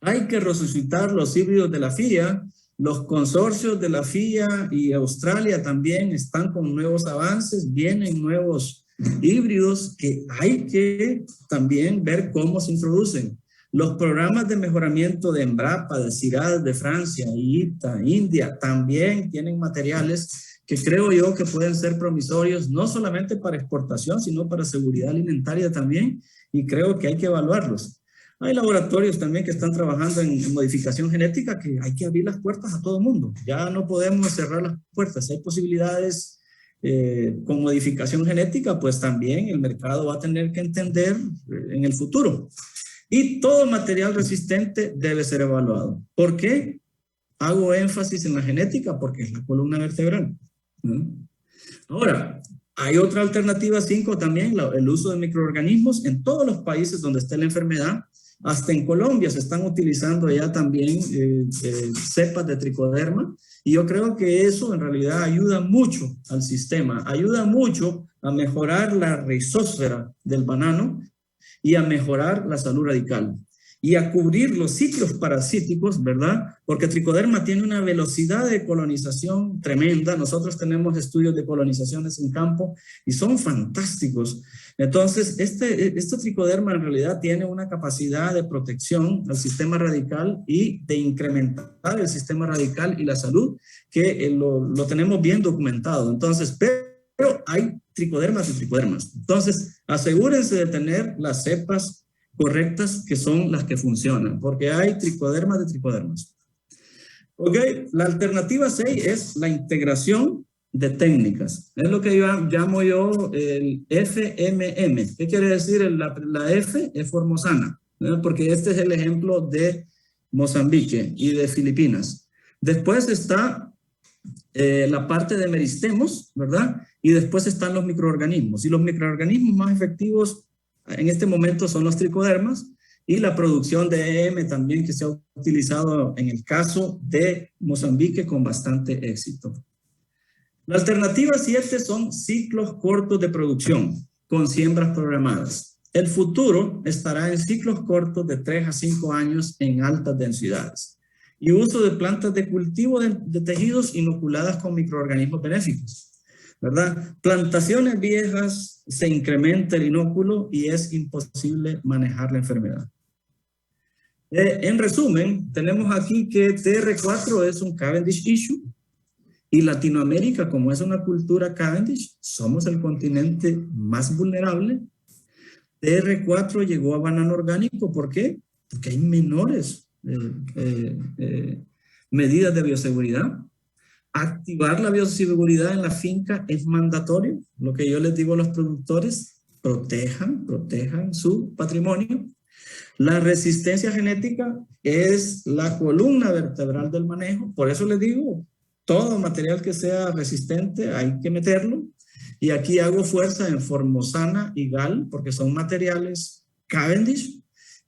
Hay que resucitar los híbridos de la FIA, Los consorcios de la FIA y Australia también están con nuevos avances, vienen nuevos híbridos que hay que también ver cómo se introducen. Los programas de mejoramiento de Embrapa, de CIRAD, de Francia, ITA, India, también tienen materiales que creo yo que pueden ser promisorios, no solamente para exportación, sino para seguridad alimentaria también, y creo que hay que evaluarlos. Hay laboratorios también que están trabajando en modificación genética, que hay que abrir las puertas a todo el mundo. Ya no podemos cerrar las puertas. Hay posibilidades con modificación genética, pues también el mercado va a tener que entender en el futuro. Y todo material resistente debe ser evaluado. ¿Por qué? Hago énfasis en la genética porque es la columna vertebral. Ahora, hay otra alternativa 5 también, el uso de microorganismos en todos los países donde esté la enfermedad. Hasta en Colombia se están utilizando ya también cepas de tricoderma, y yo creo que eso en realidad ayuda mucho al sistema, ayuda mucho a mejorar la rizósfera del banano y a mejorar la salud radical y a cubrir los sitios parasíticos, ¿verdad? Porque tricoderma tiene una velocidad de colonización tremenda. Nosotros tenemos estudios de colonizaciones en campo y son fantásticos. Entonces, este tricoderma en realidad tiene una capacidad de protección al sistema radical y de incrementar el sistema radical y la salud, que lo tenemos bien documentado. Entonces, pero hay tricodermas y tricodermas. Entonces, asegúrense de tener las cepas correctas, que son las que funcionan, porque hay tricodermas de tricodermas. Ok, la alternativa 6 es la integración de técnicas. Es lo que yo llamo el FMM. ¿Qué quiere decir? La F es formosana, ¿verdad? Porque este es el ejemplo de Mozambique y de Filipinas. Después está la parte de meristemos, ¿verdad? Y después están los microorganismos. Y los microorganismos más efectivos en este momento son los tricodermas, y la producción de EM también, que se ha utilizado en el caso de Mozambique con bastante éxito. La alternativa 7 son ciclos cortos de producción con siembras programadas. El futuro estará en ciclos cortos de 3 a 5 años en altas densidades y uso de plantas de cultivo de tejidos inoculadas con microorganismos benéficos, ¿verdad? Plantaciones viejas, se incrementa el inóculo y es imposible manejar la enfermedad. En resumen, tenemos aquí que TR4 es un Cavendish issue, y Latinoamérica, como es una cultura Cavendish, somos el continente más vulnerable. TR4 llegó a banano orgánico, ¿por qué? Porque hay menores medidas de bioseguridad. Activar la bioseguridad en la finca es mandatorio. Lo que yo les digo a los productores, protejan su patrimonio. La resistencia genética es la columna vertebral del manejo. Por eso les digo, todo material que sea resistente hay que meterlo. Y aquí hago fuerza en formosana y gal, porque son materiales Cavendish,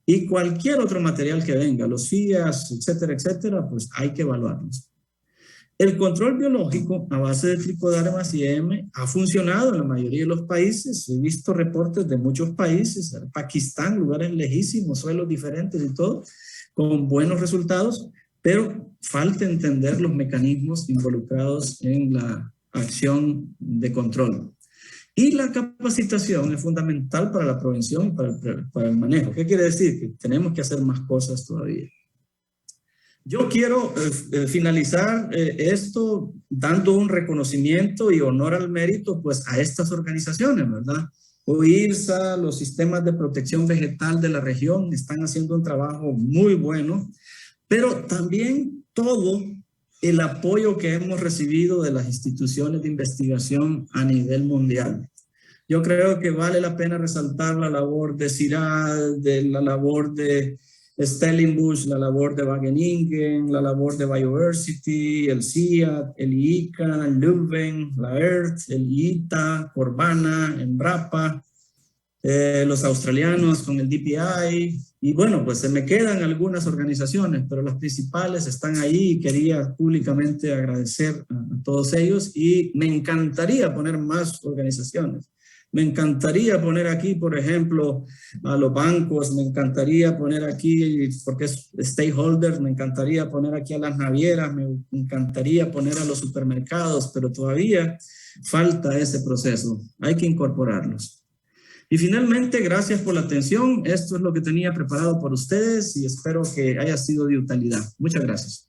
y cualquier otro material que venga, los FIAs, etcétera, etcétera, pues hay que evaluarlos. El control biológico a base de tricodermas y EM ha funcionado en la mayoría de los países. He visto reportes de muchos países, Pakistán, lugares lejísimos, suelos diferentes y todo, con buenos resultados, pero falta entender los mecanismos involucrados en la acción de control. Y la capacitación es fundamental para la prevención y para el manejo. ¿Qué quiere decir? Que tenemos que hacer más cosas todavía. Yo quiero finalizar esto dando un reconocimiento y honor al mérito pues a estas organizaciones, ¿verdad? OIRSA, los sistemas de protección vegetal de la región están haciendo un trabajo muy bueno, pero también todo el apoyo que hemos recibido de las instituciones de investigación a nivel mundial. Yo creo que vale la pena resaltar la labor de CIRAD, de la labor de Stellenbosch, la labor de Wageningen, la labor de Bioversity, el CIAT, el IICA, el Leuven, la EARTH, el ITA, Corbana, Embrapa, los australianos con el DPI, y bueno, pues se me quedan algunas organizaciones, pero las principales están ahí y quería públicamente agradecer a todos ellos, y me encantaría poner más organizaciones. Me encantaría poner aquí, por ejemplo, a los bancos, me encantaría poner aquí, porque es stakeholders, me encantaría poner aquí a las navieras, me encantaría poner a los supermercados, pero todavía falta ese proceso. Hay que incorporarlos. Y finalmente, gracias por la atención. Esto es lo que tenía preparado para ustedes y espero que haya sido de utilidad. Muchas gracias.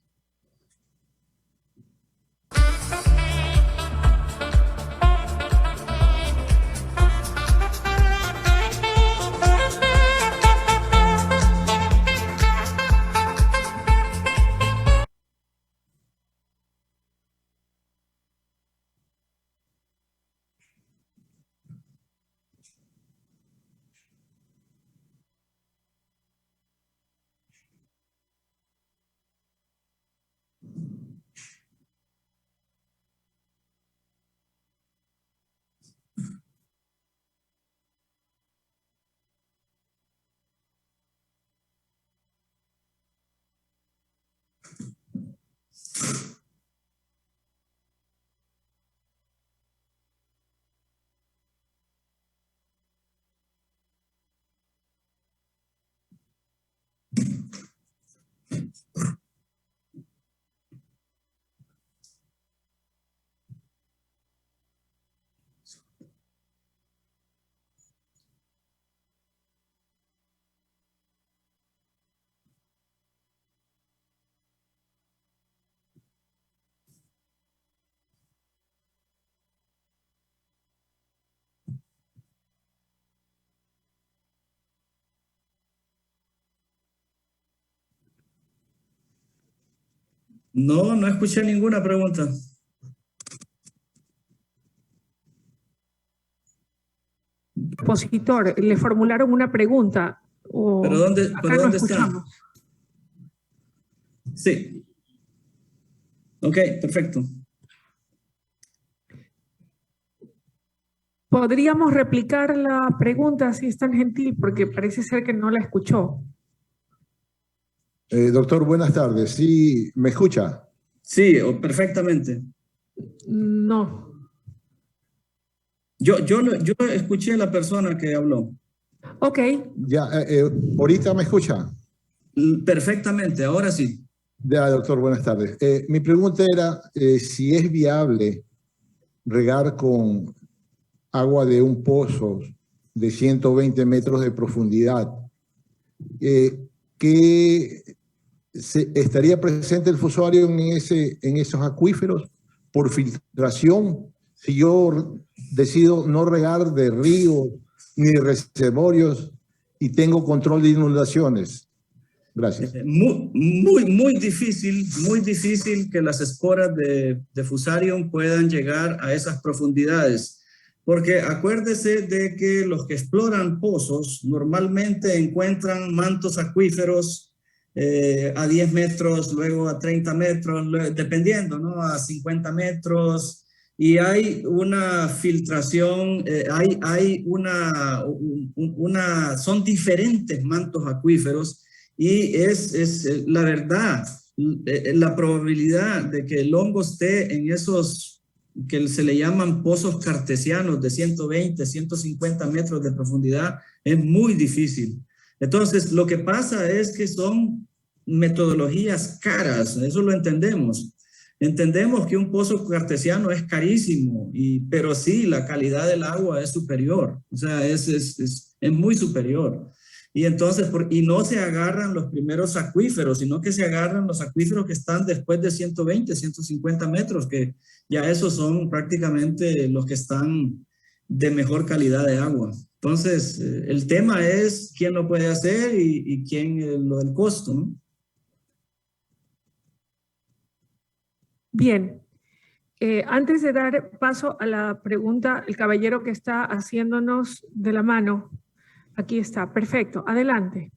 No, no escuché ninguna pregunta. Expositor, le formularon una pregunta. ¿Pero dónde está? Sí. Ok, perfecto. ¿Podríamos replicar la pregunta si es tan gentil? Porque parece ser que no la escuchó. Doctor, buenas tardes. ¿Sí me escucha? Sí, perfectamente. No. Yo escuché a la persona que habló. Ok. Ya, ¿ahorita me escucha? Perfectamente, ahora sí. Ya, doctor, buenas tardes. Mi pregunta era si es viable regar con agua de un pozo de 120 metros de profundidad. ¿Que estaría presente el fosfario en esos acuíferos por filtración? Si yo decido no regar de ríos ni de reservorios y tengo control de inundaciones. Gracias. Muy difícil que las esporas de Fusarium puedan llegar a esas profundidades. Porque acuérdese de que los que exploran pozos normalmente encuentran mantos acuíferos a 10 metros, luego a 30 metros, dependiendo, ¿no? A 50 metros. Y hay una filtración, son diferentes mantos acuíferos y es la verdad, la probabilidad de que el hongo esté en esos que se le llaman pozos cartesianos de 120, 150 metros de profundidad es muy difícil. Entonces, lo que pasa es que son metodologías caras, eso lo entendemos. Entendemos que un pozo cartesiano es carísimo, pero sí, la calidad del agua es superior, o sea, es muy superior. Y entonces, y no se agarran los primeros acuíferos, sino que se agarran los acuíferos que están después de 120, 150 metros, que ya esos son prácticamente los que están de mejor calidad de agua. Entonces, el tema es quién lo puede hacer y quién lo del costo, ¿no? Bien. Antes de dar paso a la pregunta, el caballero que está haciéndonos de la mano, aquí está, perfecto, adelante.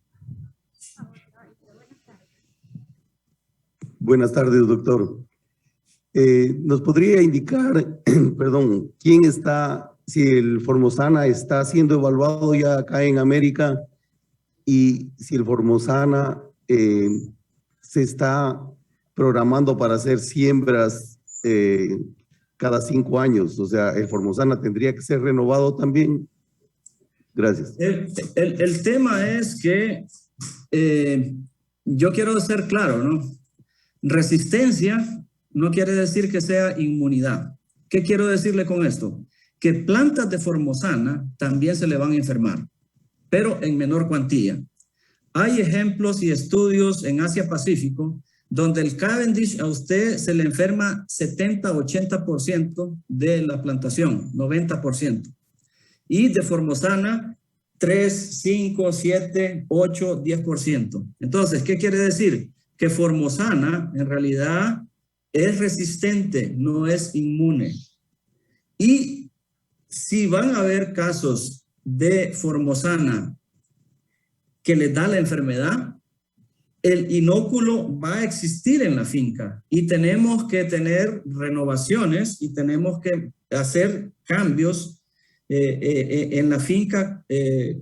Buenas tardes, doctor. ¿Nos podría indicar, perdón, quién está, si el Formosana está siendo evaluado ya acá en América y si el Formosana se está programando para hacer siembras cada 5 años. O sea, el Formosana tendría que ser renovado también. Gracias. El tema es que yo quiero ser claro, ¿no? Resistencia no quiere decir que sea inmunidad. ¿Qué quiero decirle con esto? Que plantas de Formosana también se le van a enfermar, pero en menor cuantía. Hay ejemplos y estudios en Asia-Pacífico donde el Cavendish a usted se le enferma 70-80% de la plantación, 90%. Y de Formosana 3, 5, 7, 8, 10%. Entonces, ¿qué quiere decir? Que Formosana en realidad es resistente, no es inmune. Y si van a haber casos de Formosana que le da la enfermedad, el inóculo va a existir en la finca y tenemos que tener renovaciones y tenemos que hacer cambios en la finca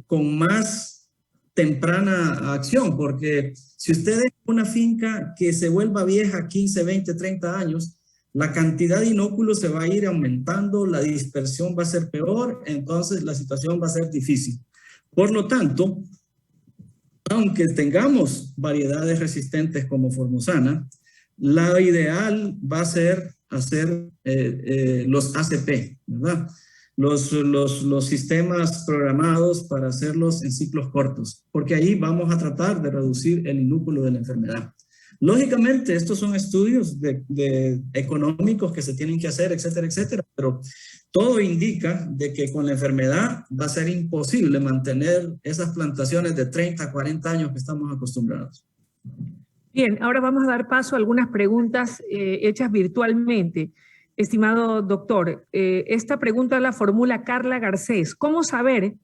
con más temprana acción, porque si usted es una finca que se vuelva vieja 15, 20, 30 años, la cantidad de inóculos se va a ir aumentando, la dispersión va a ser peor, entonces la situación va a ser difícil. Por lo tanto, aunque tengamos variedades resistentes como Formosana, la ideal va a ser hacer los ACP, ¿verdad? Los sistemas programados para hacerlos en ciclos cortos, porque ahí vamos a tratar de reducir el inúculo de la enfermedad. Lógicamente, estos son estudios económicos que se tienen que hacer, etcétera, etcétera, pero todo indica de que con la enfermedad va a ser imposible mantener esas plantaciones de 30 a 40 años que estamos acostumbrados. Bien, ahora vamos a dar paso a algunas preguntas hechas virtualmente. Estimado doctor, esta pregunta la formula Carla Garcés. ¿Cómo saber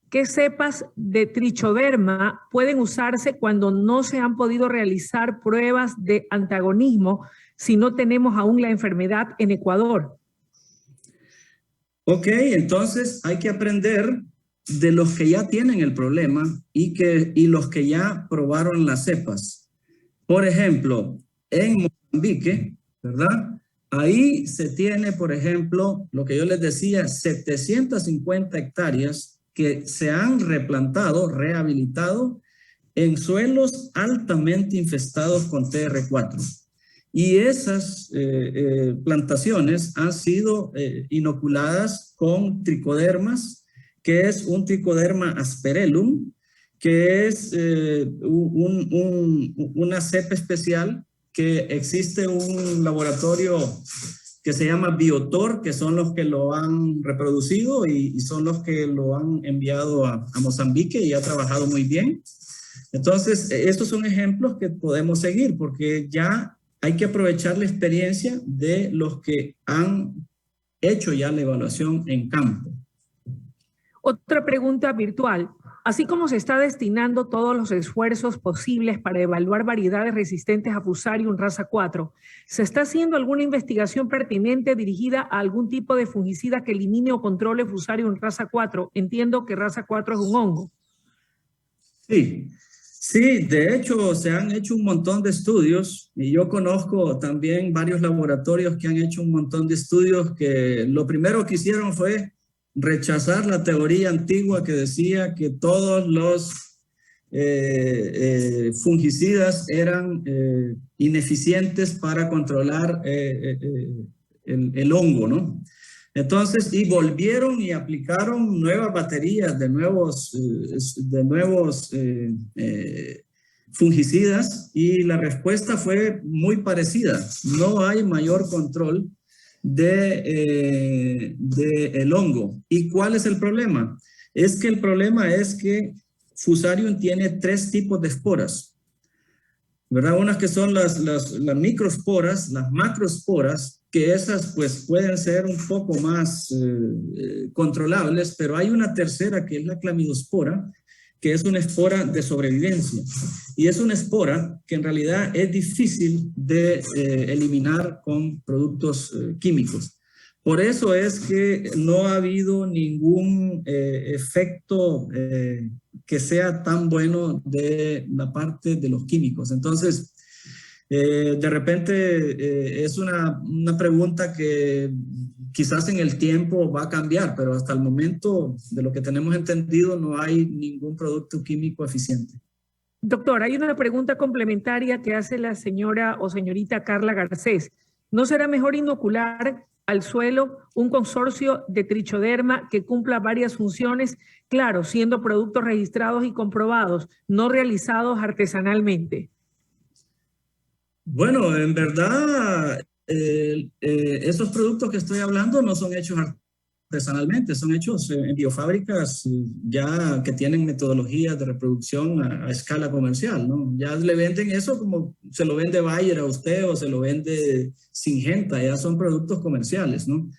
qué cepas de trichoderma pueden usarse cuando no se han podido realizar pruebas de antagonismo si no tenemos aún la enfermedad en Ecuador? Ok, entonces hay que aprender de los que ya tienen el problema y los que ya probaron las cepas. Por ejemplo, en Mozambique, ¿verdad? Ahí se tiene, por ejemplo, lo que yo les decía, 750 hectáreas que se han replantado, rehabilitado en suelos altamente infestados con TR4. Y esas plantaciones han sido inoculadas con tricodermas, que es un tricoderma asperellum, que es una cepa especial que existe un laboratorio que se llama Biotor, que son los que lo han reproducido y son los que lo han enviado a Mozambique y ha trabajado muy bien. Entonces, estos son ejemplos que podemos seguir porque ya hay que aprovechar la experiencia de los que han hecho ya la evaluación en campo. Otra pregunta virtual. Así como se está destinando todos los esfuerzos posibles para evaluar variedades resistentes a Fusarium raza 4, ¿se está haciendo alguna investigación pertinente dirigida a algún tipo de fungicida que elimine o controle Fusarium raza 4? Entiendo que raza 4 es un hongo. Sí, de hecho se han hecho un montón de estudios y yo conozco también varios laboratorios que han hecho un montón de estudios que lo primero que hicieron fue rechazar la teoría antigua que decía que todos los fungicidas eran ineficientes para controlar el hongo, ¿no? Entonces, y volvieron y aplicaron nuevas baterías de nuevos fungicidas y la respuesta fue muy parecida. No hay mayor control de el hongo. ¿Y cuál es el problema? Es que el problema es que Fusarium tiene 3 tipos de esporas, ¿verdad? Unas que son las microesporas, las macroesporas, que esas pues pueden ser un poco más controlables, pero hay una tercera que es la clamidospora, que es una espora de sobrevivencia. Y es una espora que en realidad es difícil de eliminar con productos químicos. Por eso es que no ha habido ningún efecto que sea tan bueno de la parte de los químicos. Entonces, de repente es una pregunta que quizás en el tiempo va a cambiar, pero hasta el momento, de lo que tenemos entendido, no hay ningún producto químico eficiente. Doctor, hay una pregunta complementaria que hace la señora o señorita Carla Garcés. ¿No será mejor inocular al suelo un consorcio de trichoderma que cumpla varias funciones? Claro, siendo productos registrados y comprobados, no realizados artesanalmente. Bueno, en verdad, esos productos que estoy hablando no son hechos artesanalmente, son hechos en biofábricas ya que tienen metodologías de reproducción a escala comercial, ¿no? Ya le venden eso como se lo vende Bayer a usted o se lo vende Syngenta, ya son productos comerciales, ¿no?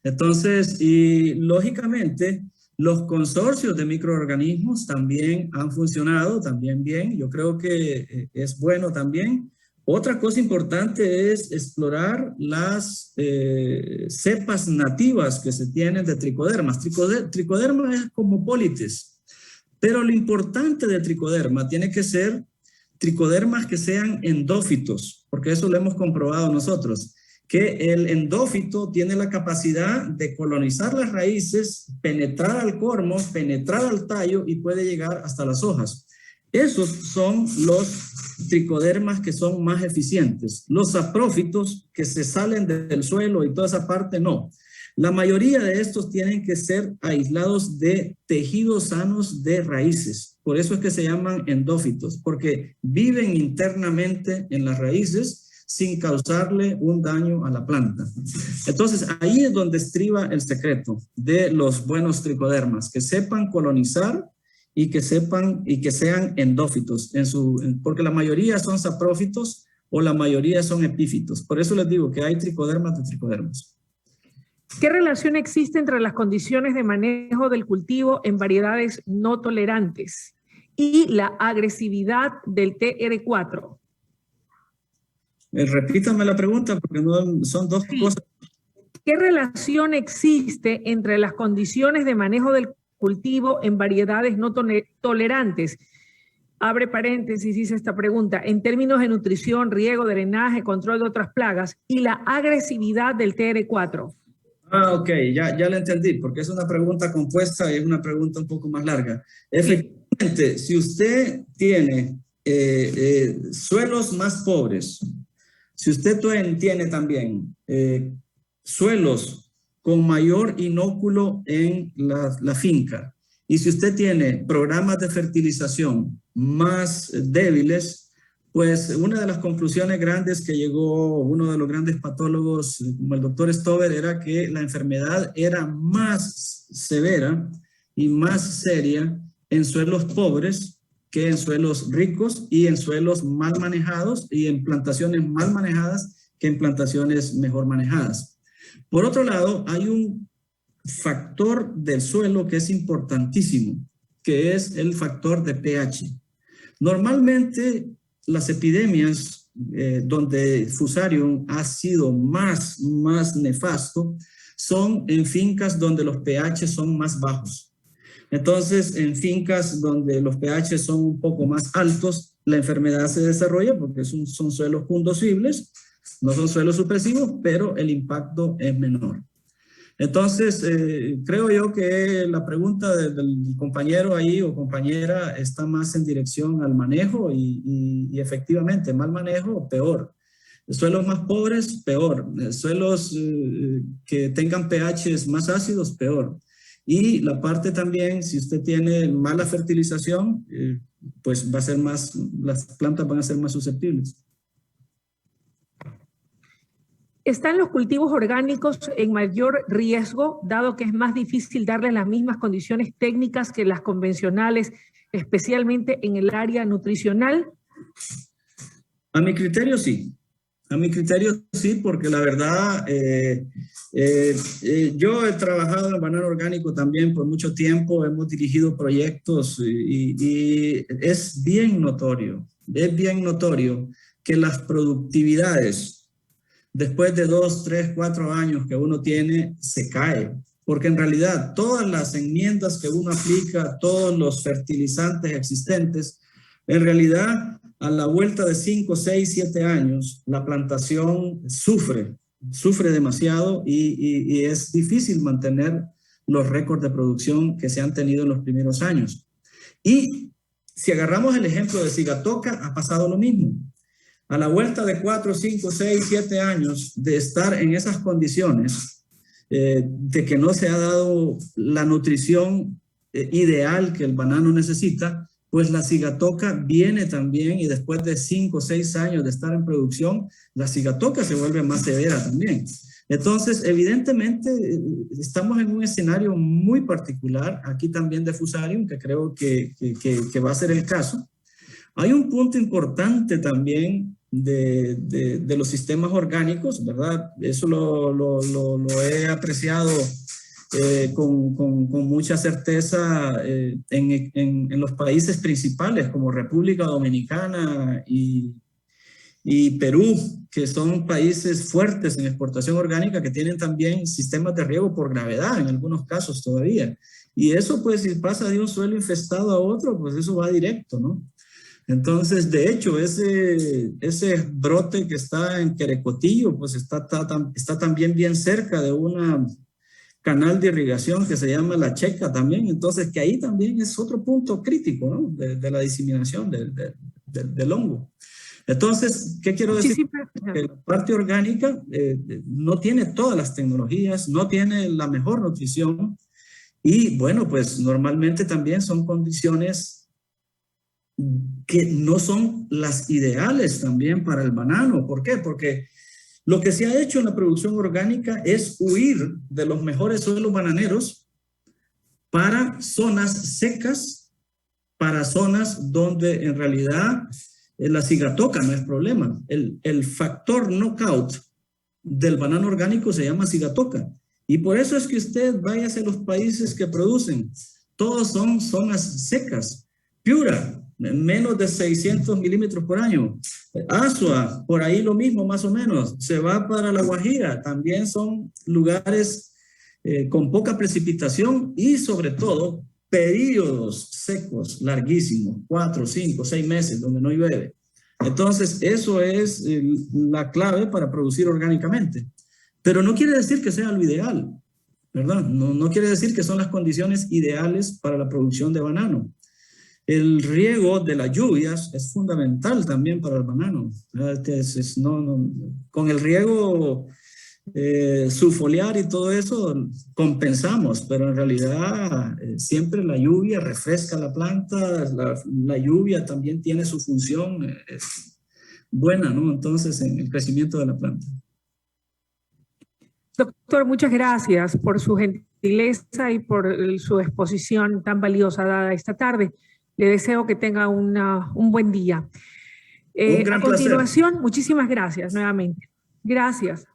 Entonces, y lógicamente, los consorcios de microorganismos también han funcionado también bien. Yo creo que es bueno también. Otra cosa importante es explorar las cepas nativas que se tienen de tricodermas. Tricoderma es como pólites, pero lo importante de tricoderma tiene que ser tricodermas que sean endófitos, porque eso lo hemos comprobado nosotros, que el endófito tiene la capacidad de colonizar las raíces, penetrar al cormo, penetrar al tallo y puede llegar hasta las hojas. Esos son los tricodermas que son más eficientes. Los saprófitos que se salen del suelo y toda esa parte, no. La mayoría de estos tienen que ser aislados de tejidos sanos de raíces. Por eso es que se llaman endófitos, porque viven internamente en las raíces sin causarle un daño a la planta. Entonces, ahí es donde estriba el secreto de los buenos tricodermas, que sepan colonizar y que sepan y que sean endófitos, porque la mayoría son saprófitos o la mayoría son epífitos. Por eso les digo que hay tricodermas de tricodermas. ¿Qué relación existe entre las condiciones de manejo del cultivo en variedades no tolerantes y la agresividad del TR4? Repítame la pregunta porque no, son dos cosas. ¿Qué relación existe entre las condiciones de manejo del cultivo en variedades no tolerantes? Abre paréntesis, dice esta pregunta, en términos de nutrición, riego, drenaje, control de otras plagas y la agresividad del TR4. Ah, ok, ya la entendí, porque es una pregunta compuesta y es una pregunta un poco más larga. Efectivamente, si usted tiene suelos más pobres, si usted tiene también suelos con mayor inóculo en la finca, y si usted tiene programas de fertilización más débiles, pues una de las conclusiones grandes que llegó uno de los grandes patólogos, como el doctor Stover, era que la enfermedad era más severa y más seria en suelos pobres que en suelos ricos y en suelos mal manejados y en plantaciones mal manejadas que en plantaciones mejor manejadas. Por otro lado, hay un factor del suelo que es importantísimo, que es el factor de pH. Normalmente, las epidemias donde Fusarium ha sido más nefasto son en fincas donde los pH son más bajos. Entonces, en fincas donde los pH son un poco más altos, la enfermedad se desarrolla porque son suelos fundosibles, no son suelos supresivos, pero el impacto es menor. Entonces, creo yo que la pregunta del compañero ahí o compañera está más en dirección al manejo y efectivamente, mal manejo, peor. Suelos más pobres, peor. Suelos que tengan pHs más ácidos, peor. Y la parte también, si usted tiene mala fertilización, pues va a ser las plantas van a ser más susceptibles. ¿Están los cultivos orgánicos en mayor riesgo, dado que es más difícil darles las mismas condiciones técnicas que las convencionales, especialmente en el área nutricional? A mi criterio, sí. A mi criterio, sí, porque la verdad, yo he trabajado en banano orgánico también por mucho tiempo, hemos dirigido proyectos y es bien notorio que las productividades después de 2, 3, 4 años que uno tiene, se cae. Porque en realidad todas las enmiendas que uno aplica, todos los fertilizantes existentes, en realidad a la vuelta de 5, 6, 7 años, la plantación sufre sufre demasiado y es difícil mantener los récords de producción que se han tenido en los primeros años. Y si agarramos el ejemplo de Sigatoca, ha pasado lo mismo. A la vuelta de 4, 5, 6, 7 años de estar en esas condiciones, de que no se ha dado la nutrición ideal que el banano necesita, pues la sigatoca viene también, y después de 5 o 6 años de estar en producción, la sigatoca se vuelve más severa también. Entonces, evidentemente, estamos en un escenario muy particular, aquí también de Fusarium, que creo que va a ser el caso. Hay un punto importante también de los sistemas orgánicos, ¿verdad? Eso lo he apreciado con mucha certeza en los países principales como República Dominicana y Perú, que son países fuertes en exportación orgánica, que tienen también sistemas de riego por gravedad en algunos casos todavía. Y eso, pues, si pasa de un suelo infestado a otro, pues eso va directo, ¿no? Entonces, de hecho, ese brote que está en Querecotillo, pues está también bien cerca de una canal de irrigación que se llama La Checa también. Entonces, que ahí también es otro punto crítico, ¿no? De la diseminación del hongo. Entonces, ¿qué quiero decir? Que la parte orgánica no tiene todas las tecnologías, no tiene la mejor nutrición y, bueno, pues normalmente también son condiciones que no son las ideales también para el banano. ¿Por qué? Porque lo que se ha hecho en la producción orgánica es huir de los mejores suelos bananeros para zonas secas, para zonas donde en realidad la sigatoca no es problema. El factor knockout del banano orgánico se llama sigatoca. Y por eso es que usted vaya hacia los países que producen. Todos son zonas secas. Piura, menos de 600 milímetros por año. Azua, por ahí lo mismo más o menos. Se va para La Guajira, también son lugares con poca precipitación y sobre todo periodos secos larguísimos, 4, 5, 6 meses donde no llueve. Entonces eso es la clave para producir orgánicamente. Pero no quiere decir que sea lo ideal, ¿verdad? No quiere decir que son las condiciones ideales para la producción de banano. El riego de las lluvias es fundamental también para el banano. Con el riego subfoliar y todo eso compensamos, pero en realidad siempre la lluvia refresca la planta, la lluvia también tiene su función buena, ¿no? Entonces, en el crecimiento de la planta. Doctor, muchas gracias por su gentileza y por su exposición tan valiosa dada esta tarde. Le deseo que tenga un buen día. Un gran a continuación, placer. muchísimas gracias nuevamente. Gracias.